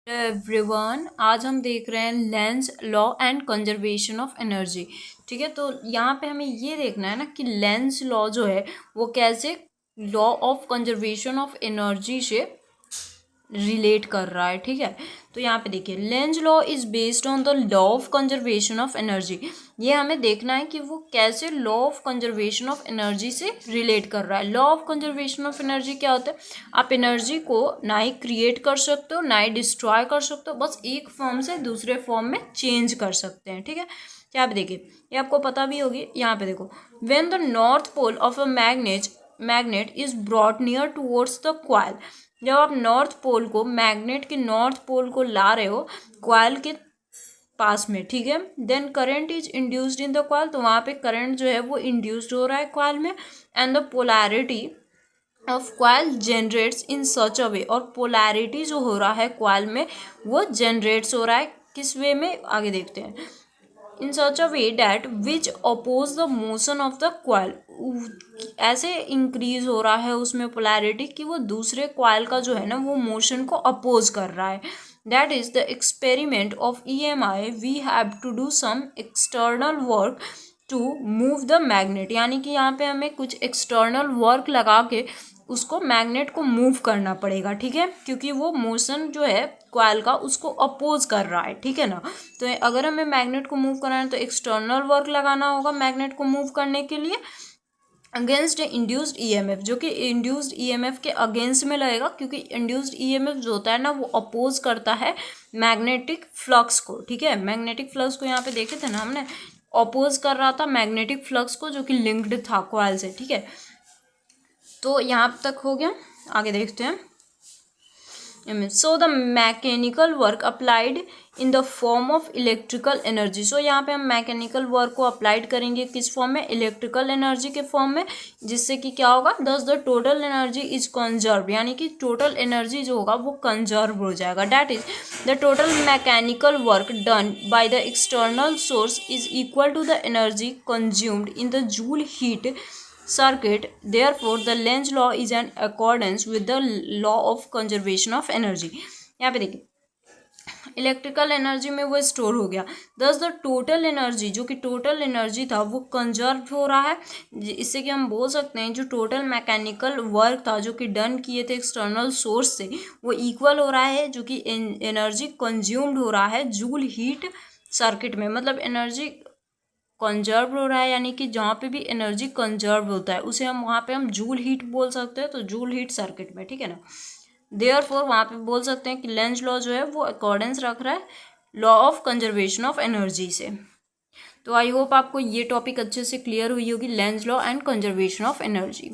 Everyone, आज हम देख रहे हैं Lenz law and conservation of energy. ठीक है, तो यहाँ पे हमें ये देखना है ना कि लेंज लॉ जो है वो कैसे law of conservation of energy से रिलेट कर रहा है। ठीक है, तो यहाँ पे देखिए Lenz law is based on the law of conservation of energy. ये हमें देखना है कि वो कैसे law of conservation of energy से रिलेट कर रहा है। Law of conservation of energy क्या होता है? आप एनर्जी को ना ही क्रिएट कर सकते हो ना ही डिस्ट्रॉय कर सकते हो, बस एक फॉर्म से दूसरे फॉर्म में चेंज कर सकते हैं। ठीक है, यहाँ पे देखिए, ये आपको पता भी होगी। यहाँ पे देखो, when the north pole of a magnet is brought near towards the coil. जब आप नॉर्थ पोल को, मैग्नेट के नॉर्थ पोल को ला रहे हो क्वाइल के पास में, ठीक है, then current is induced in the coil, तो वहाँ पे करंट जो है वो इंड्यूस्ड हो रहा है क्वाइल में, and the polarity of coil generates in such a way, और पोलैरिटी जो हो रहा है क्वाइल में वो जनरेट्स हो रहा है किस वे में, आगे देखते हैं। In such a way that which oppose the motion of the coil, ऐसे इंक्रीज हो रहा है उसमें पोलैरिटी कि वो दूसरे क्वाइल का जो है ना वो मोशन को अपोज कर रहा है। That is the experiment of EMI। We have to do some external work to move the magnet, यानी कि यहाँ पे हमें कुछ एक्सटर्नल वर्क लगा के उसको मैग्नेट को मूव करना पड़ेगा। ठीक है, क्योंकि वो मोशन जो है क्वाइल का उसको अपोज कर रहा है। ठीक है ना, तो अगर हमें मैग्नेट को मूव करना है तो एक्सटर्नल वर्क लगाना होगा मैग्नेट को मूव करने के लिए अगेंस्ट इंड्यूस्ड EMF, जो कि इंड्यूस्ड EMF के अगेंस्ट में लगेगा, क्योंकि इंड्यूस्ड EMF जो होता है ना वो अपोज करता है मैग्नेटिक फ्लक्स को। ठीक है, मैग्नेटिक फ्लक्स को यहाँ पे देखे थे ना हमने, अपोज कर रहा था मैग्नेटिक फ्लक्स को जो कि लिंक्ड था क्वाइल से। ठीक है, तो यहाँ तक हो गया, आगे देखते हैं। So the mechanical work applied in the form of electrical energy. So यहाँ पे हम मैकेनिकल वर्क को अप्लाइड करेंगे किस फॉर्म में? इलेक्ट्रिकल एनर्जी के फॉर्म में, जिससे कि क्या होगा, दस the total energy is conserve, यानी कि टोटल एनर्जी जो होगा वो कंजर्व हो जाएगा। That is the total mechanical work done by the external source is equal to the energy consumed in the Joule heat circuit. Therefore the Lenz law is in accordance with the law of conservation of energy। यहाँ पे देखिए electrical energy में वो store हो गया, दस the total energy, जो कि टोटल एनर्जी था वो कंजर्व हो रहा है। इससे कि हम बोल सकते हैं जो टोटल मैकेनिकल वर्क था जो कि डन किए थे एक्सटर्नल सोर्स से, वो इक्वल हो रहा है जो कि एनर्जी कंज्यूम्ड हो रहा है जूल हीट सर्किट में। मतलब एनर्जी कंजर्व हो रहा है, यानी कि जहाँ पे भी एनर्जी कंजर्व होता है उसे हम वहाँ पे हम जूल हीट बोल सकते हैं, तो जूल हीट सर्किट में। ठीक है ना, देयरफॉर वहाँ पे बोल सकते हैं कि लेंज लॉ जो है वो अकॉर्डेंस रख रहा है law of conservation of energy से। तो आई होप आपको ये टॉपिक अच्छे से क्लियर हुई होगी, Lenz law and conservation of energy.